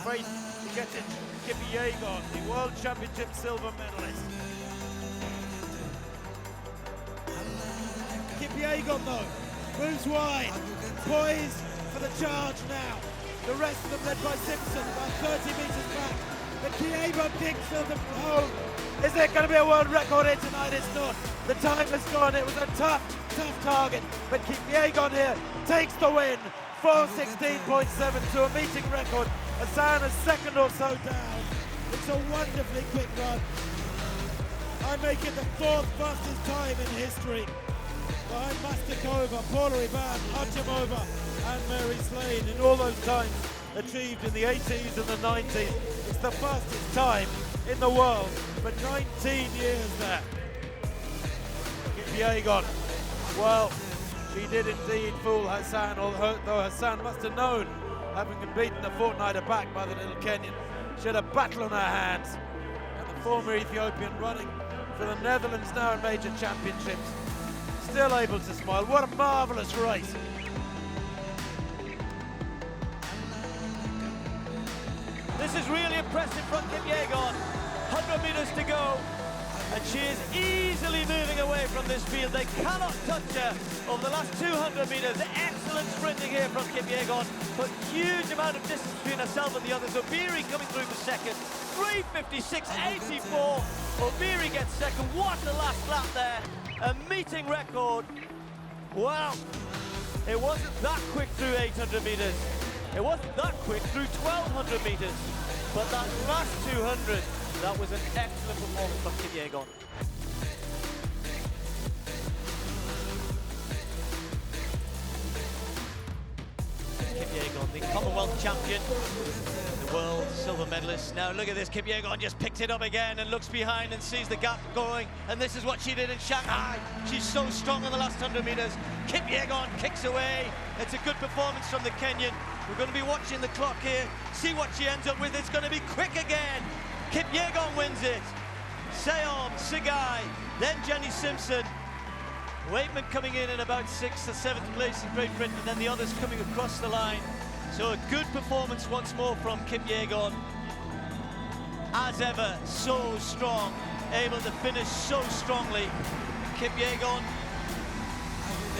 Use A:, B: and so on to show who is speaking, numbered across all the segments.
A: Faith Kipyegon, the World Championship silver medalist.
B: Kipyegon though, moves wide, poised for the charge now. The rest of them led by Simpson, about 30 metres back. The Kipyegon kicks them home. Is there going to be a world record here tonight? It's not. The time has gone. It was a tough target. But Kipyegon here takes the win. 4:16.72, a meeting record. Hassan a second or so down. It's a wonderfully quick run. I make it the fourth fastest time in history. Behind Mastakova, Paula Ivan, Hajimova and Mary Slane in all those times achieved in the 80s and the 90s. It's the fastest time in the world for 19 years there. Kipyegon, well, she did indeed fool Hassan, although Hassan must have known, having been beaten a fortnight back by the little Kenyan. She had a battle on her hands. And the former Ethiopian running for the Netherlands now in major championships. Still able to smile. What a marvellous race.
C: This is really impressive from Kipyegon. 100 metres to go. And she is easily moving away from this field. They cannot touch her over the last 200 metres. Excellent sprinting here from Kipyegon, but huge amount of distance between herself and the others. Obiri coming through for second. 3:56.84. Obiri gets second. What a last lap there. A meeting record. Wow. It wasn't that quick through 800 metres. It wasn't that quick through 1200 metres. But that last 200, that was an excellent performance from Kipyegon. Kipyegon, the Commonwealth champion, the world silver medalist. Now look at this, Kipyegon just picks it up again and looks behind and sees the gap going, and this is what she did in Shanghai. She's so strong in the last 100 metres. Kipyegon kicks away. It's a good performance from the Kenyan. We're going to be watching the clock here, see what she ends up with. It's going to be quick again. Kipyegon wins it. Seom, Sigai, then Jenny Simpson. Waitman coming in at about 6th or 7th place in Great Britain, and then the others coming across the line. So a good performance once more from Kipyegon. As ever, so strong, able to finish so strongly. Kipyegon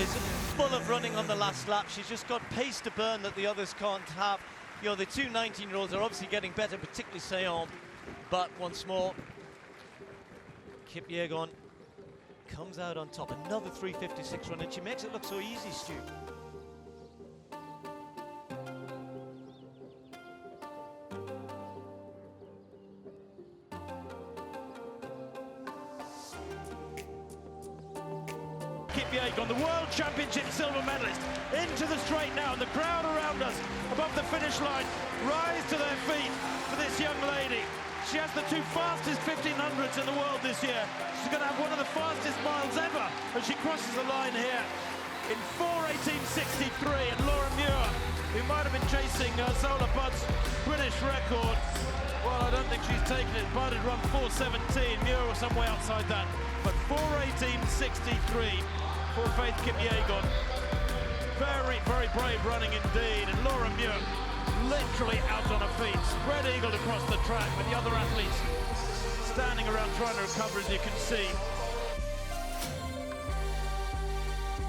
C: is full of running on the last lap. She's just got pace to burn that the others can't have. You know, the two 19-year-olds are obviously getting better, particularly Seom. But once more, Kipyegon comes out on top. Another 3:56 run, and she makes it look so easy, Stu.
A: Kipyegon, the World Championship silver medalist, into the straight now, and the crowd around us above the finish line rise to their feet for this young lady. She has the two fastest 1500s in the world this year. She's going to have one of the fastest miles ever as she crosses the line here in 4:18.63. And Laura Muir, who might have been chasing Zola Budd's British record, well, I don't think she's taken it. Budd had run 4:17, Muir was some way outside that. But 4:18.63 for Faith Kipyegon. Very, very brave running indeed. And Laura Muir literally out on her feet, spread eagled across the track with the other athletes standing around trying to recover, as you can see.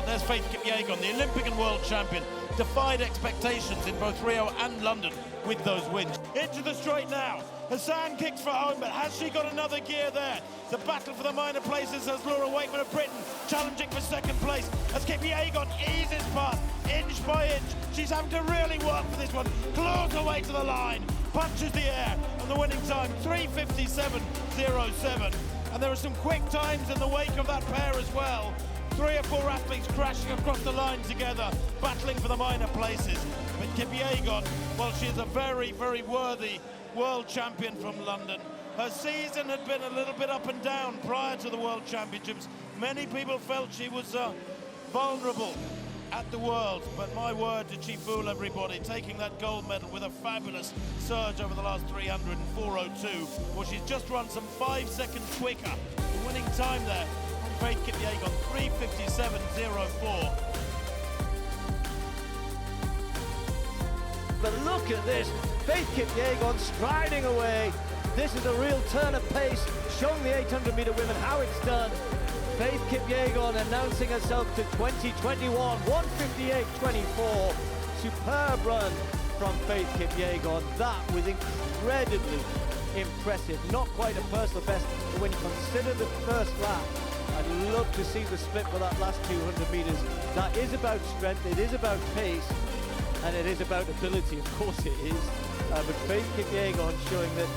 A: There's Faith Kipyegon, the Olympic and world champion, defied expectations in both Rio and London with those wins. Into the straight now. Hassan kicks for home, but has she got another gear there? The battle for the minor places as Laura Waitman of Britain challenging for second place as Kipyegon eases past inch by inch. She's having to really work for this one. Claws her way to the line, punches the air, and the winning time 3:57.07. And there are some quick times in the wake of that pair as well. 3 or 4 athletes crashing across the line together, battling for the minor places. But Kipyegon, well, she is a very, very worthy world champion from London. Her season had been a little bit up and down prior to the World Championships. Many people felt she was vulnerable at the World, but my word, did she fool everybody, taking that gold medal with a fabulous surge over the last 300 in 4:02. Well, she's just run some 5 seconds quicker. The winning time there from Faith Kipyegon, 3:57.04.
C: But look at this,
D: Faith Kipyegon striding away. This is a real turn of pace, showing the 800-meter women how it's done. Faith Kipyegon announcing herself to 2021, 1:58.24. Superb run from Faith Kipyegon. That was incredibly impressive. Not quite a personal best, but when you consider the first lap, I'd love to see the split for that last 200 meters. That is about strength, it is about pace, and it is about ability, of course it is. But Faith Kipyegon showing that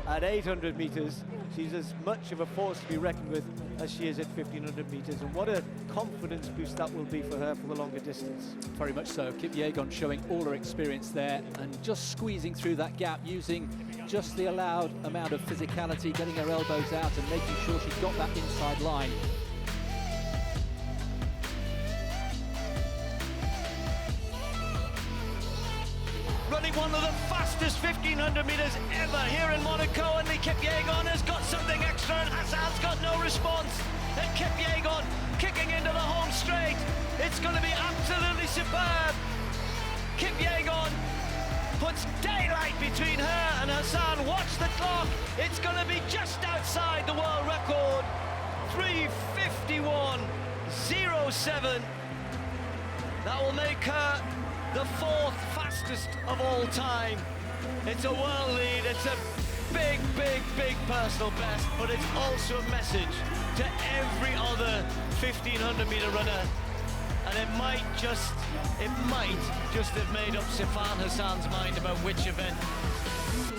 D: at 800 meters, she's as much of a force to be reckoned with as she is at 1500 meters. And what a confidence boost that will be for her for the longer distance.
E: Very much so. Kipyegon showing all her experience there and just squeezing through that gap using just the allowed amount of physicality, getting her elbows out and making sure she got that inside line.
C: Running one of the fastest 1500 meters ever here in Monaco, and the Kipyegon has got something extra, and Hassan's got no response. And Kipyegon kicking into the home straight. It's going to be absolutely superb. Kipyegon puts daylight between her and Hassan. Watch the clock. It's going to be just outside the world record. 3:51.07. That will make her the fourth fastest of all time. It's a world lead, it's a big, big, big personal best, but it's also a message to every other 1500 meter runner. And it might just have made up Sifan Hassan's mind about which event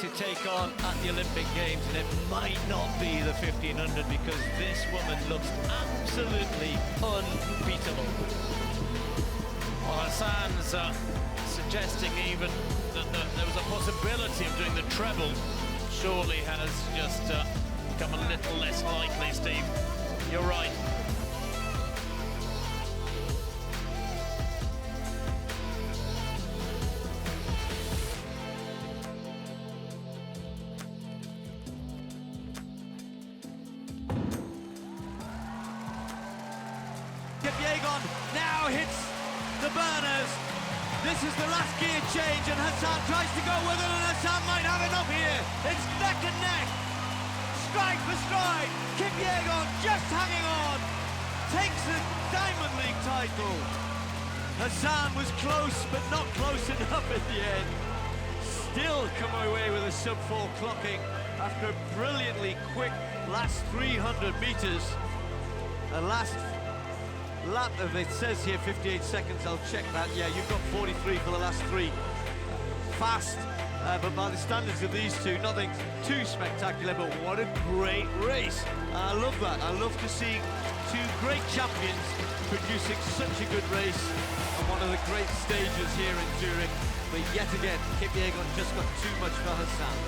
C: to take on at the Olympic Games, and it might not be the 1500 because this woman looks absolutely unbeatable.
A: Well, Hassan's suggesting even that there was a possibility of doing the treble. Surely has just become a little less likely, Steve. You're right.
C: Kipyegon now hits the burners. This is the last gear change, and Hassan tries to go with it, and Hassan might have enough here. It's neck and neck, stride for stride. Kipyegon just hanging on, takes the Diamond League title. Hassan was close, but not close enough at the end. Still come away with a sub-4 clocking after a brilliantly quick last 300 meters. The last lap of it says here 58 seconds. I'll check that. Yeah, you've got 43 for the last three. Fast, but by the standards of these two, nothing too spectacular, but what a great race. I love that. I love to see two great champions producing such a good race on one of the great stages here in Zurich. But yet again, Kipyegon just got too much for Hassan.